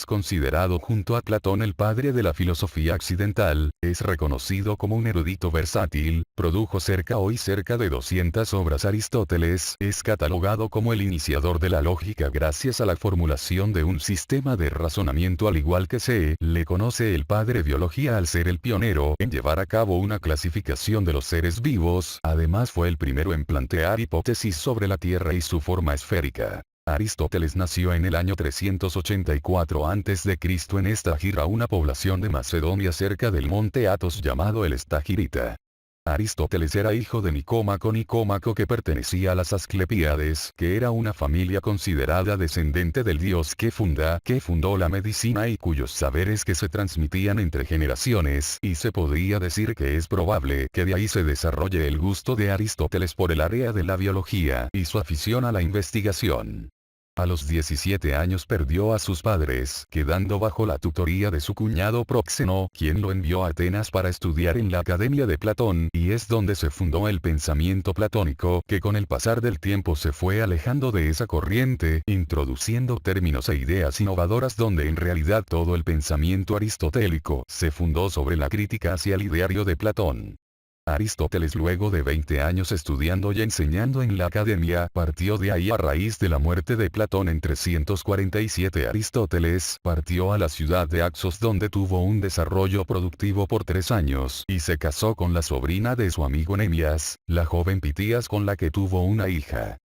considerado junto a Platón el padre de la filosofía occidental, es reconocido como un erudito versátil, produjo cerca de 200 obras. Aristóteles es catalogado como el iniciador de la lógica gracias a la formulación de un sistema de razonamiento, al igual que se le conoce el padre biología al ser el pionero en llevar a cabo una clasificación de los seres vivos. Además fue el primero en plantear hipótesis sobre la Tierra y su forma esférica. Aristóteles nació en el año 384 a.C. en Estagira, una población de Macedonia cerca del monte Athos llamado el Estagirita. Aristóteles era hijo de Nicómaco que pertenecía a las Asclepíades, que era una familia considerada descendente del dios que fundó la medicina y cuyos saberes que se transmitían entre generaciones, y se podría decir que es probable que de ahí se desarrolle el gusto de Aristóteles por el área de la biología y su afición a la investigación. A los 17 años perdió a sus padres, quedando bajo la tutoría de su cuñado Próxeno, quien lo envió a Atenas para estudiar en la Academia de Platón, y es donde se fundó el pensamiento platónico, que con el pasar del tiempo se fue alejando de esa corriente, introduciendo términos e ideas innovadoras donde en realidad todo el pensamiento aristotélico se fundó sobre la crítica hacia el ideario de Platón. Aristóteles, luego de 20 años estudiando y enseñando en la academia, partió de ahí a raíz de la muerte de Platón en 347. Aristóteles partió a la ciudad de Axos, donde tuvo un desarrollo productivo por 3 años y se casó con la sobrina de su amigo Nemias, la joven Pitías, con la que tuvo una hija.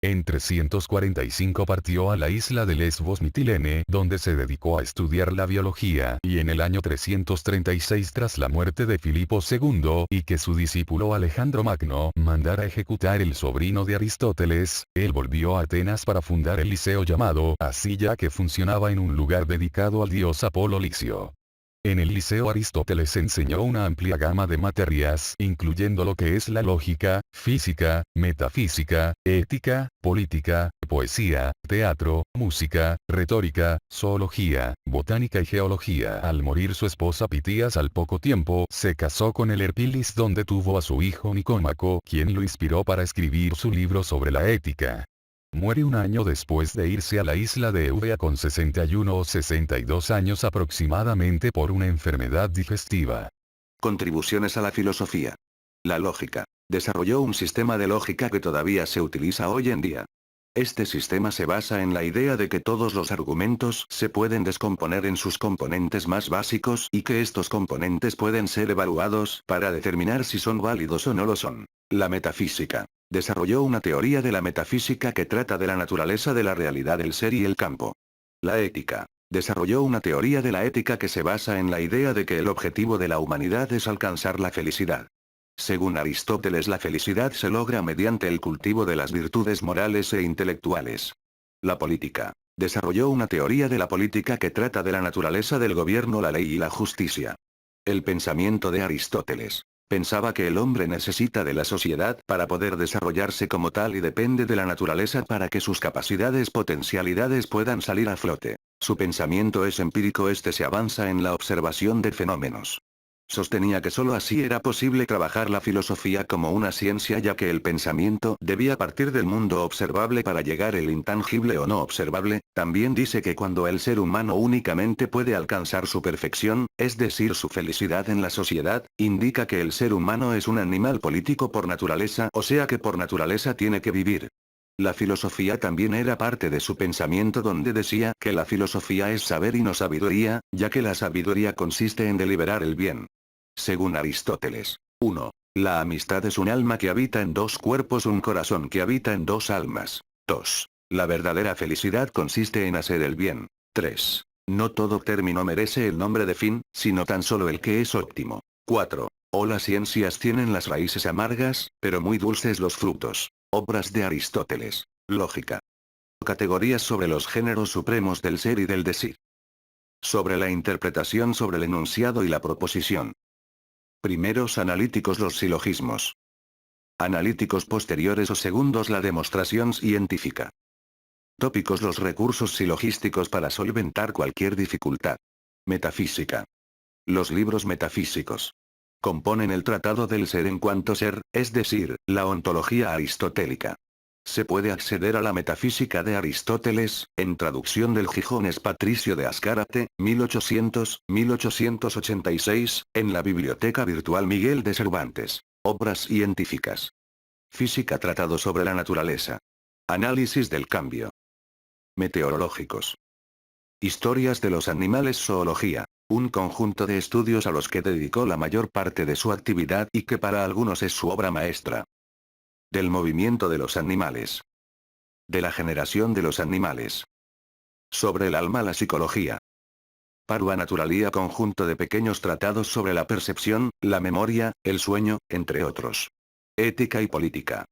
En 345 partió a la isla de Lesbos Mitilene, donde se dedicó a estudiar la biología, y en el año 336, tras la muerte de Filipo II, y que su discípulo Alejandro Magno mandara ejecutar el sobrino de Aristóteles, él volvió a Atenas para fundar el liceo llamado así ya que funcionaba en un lugar dedicado al dios Apolo Licio. En el liceo Aristóteles enseñó una amplia gama de materias, incluyendo lo que es la lógica, física, metafísica, ética, política, poesía, teatro, música, retórica, zoología, botánica y geología. Al morir su esposa Pitías al poco tiempo, se casó con el Erpilis, donde tuvo a su hijo Nicómaco, quien lo inspiró para escribir su libro sobre la ética. Muere un año después de irse a la isla de Eubea con 61 o 62 años aproximadamente por una enfermedad digestiva. Contribuciones a la filosofía. La lógica. Desarrolló un sistema de lógica que todavía se utiliza hoy en día. Este sistema se basa en la idea de que todos los argumentos se pueden descomponer en sus componentes más básicos y que estos componentes pueden ser evaluados para determinar si son válidos o no lo son. La metafísica. Desarrolló una teoría de la metafísica que trata de la naturaleza de la realidad del ser y el campo. La ética. Desarrolló una teoría de la ética que se basa en la idea de que el objetivo de la humanidad es alcanzar la felicidad. Según Aristóteles, la felicidad se logra mediante el cultivo de las virtudes morales e intelectuales. La política. Desarrolló una teoría de la política que trata de la naturaleza del gobierno, la ley y la justicia. El pensamiento de Aristóteles. Pensaba que el hombre necesita de la sociedad para poder desarrollarse como tal y depende de la naturaleza para que sus potencialidades puedan salir a flote. Su pensamiento es empírico, se avanza en la observación de fenómenos. Sostenía que sólo así era posible trabajar la filosofía como una ciencia, ya que el pensamiento debía partir del mundo observable para llegar al intangible o no observable. También dice que cuando el ser humano únicamente puede alcanzar su perfección, es decir, su felicidad en la sociedad, indica que el ser humano es un animal político por naturaleza, o sea que por naturaleza tiene que vivir. La filosofía también era parte de su pensamiento, donde decía que la filosofía es saber y no sabiduría, ya que la sabiduría consiste en deliberar el bien. Según Aristóteles. 1. La amistad es un alma que habita en 2 cuerpos, un corazón que habita en 2 almas. 2. La verdadera felicidad consiste en hacer el bien. 3. No todo término merece el nombre de fin, sino tan solo el que es óptimo. 4. O las ciencias tienen las raíces amargas, pero muy dulces los frutos. Obras de Aristóteles. Lógica. Categorías sobre los géneros supremos del ser y del decir. Sobre la interpretación sobre el enunciado y la proposición. Primeros analíticos los silogismos. Analíticos posteriores o segundos la demostración científica. Tópicos los recursos silogísticos para solventar cualquier dificultad. Metafísica. Los libros metafísicos. Componen el tratado del ser en cuanto ser, es decir, la ontología aristotélica. Se puede acceder a la metafísica de Aristóteles, en traducción del Gijones Patricio de Azcárate, 1800-1886, en la Biblioteca Virtual Miguel de Cervantes. Obras científicas. Física, tratado sobre la naturaleza. Análisis del cambio. Meteorológicos. Historias de los animales, zoología. Un conjunto de estudios a los que dedicó la mayor parte de su actividad y que para algunos es su obra maestra. Del movimiento de los animales. De la generación de los animales. Sobre el alma, la psicología. Parva Naturalia, conjunto de pequeños tratados sobre la percepción, la memoria, el sueño, entre otros. Ética y política.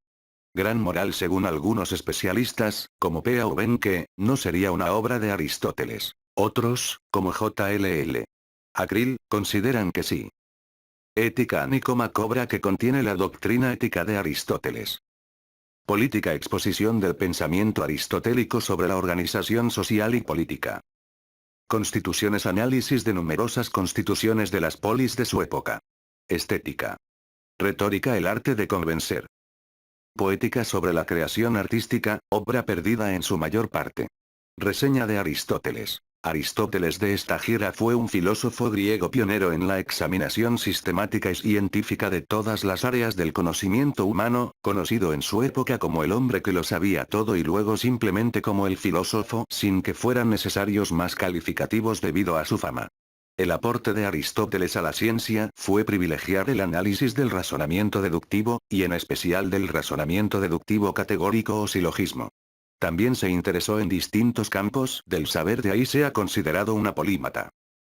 Gran moral, según algunos especialistas, como P. Auben, que no sería una obra de Aristóteles. Otros, como J.L.L. Acril, consideran que sí. Ética Nicoma Cobra, que contiene la doctrina ética de Aristóteles. Política, exposición del pensamiento aristotélico sobre la organización social y política. Constituciones, análisis de numerosas constituciones de las polis de su época. Estética. Retórica, el arte de convencer. Poética, sobre la creación artística, obra perdida en su mayor parte. Reseña de Aristóteles. Aristóteles de Estagira fue un filósofo griego pionero en la examinación sistemática y científica de todas las áreas del conocimiento humano, conocido en su época como el hombre que lo sabía todo y luego simplemente como el filósofo, sin que fueran necesarios más calificativos debido a su fama. El aporte de Aristóteles a la ciencia fue privilegiar el análisis del razonamiento deductivo, y en especial del razonamiento deductivo categórico o silogismo. También se interesó en distintos campos del saber, de ahí se ha considerado una polímata.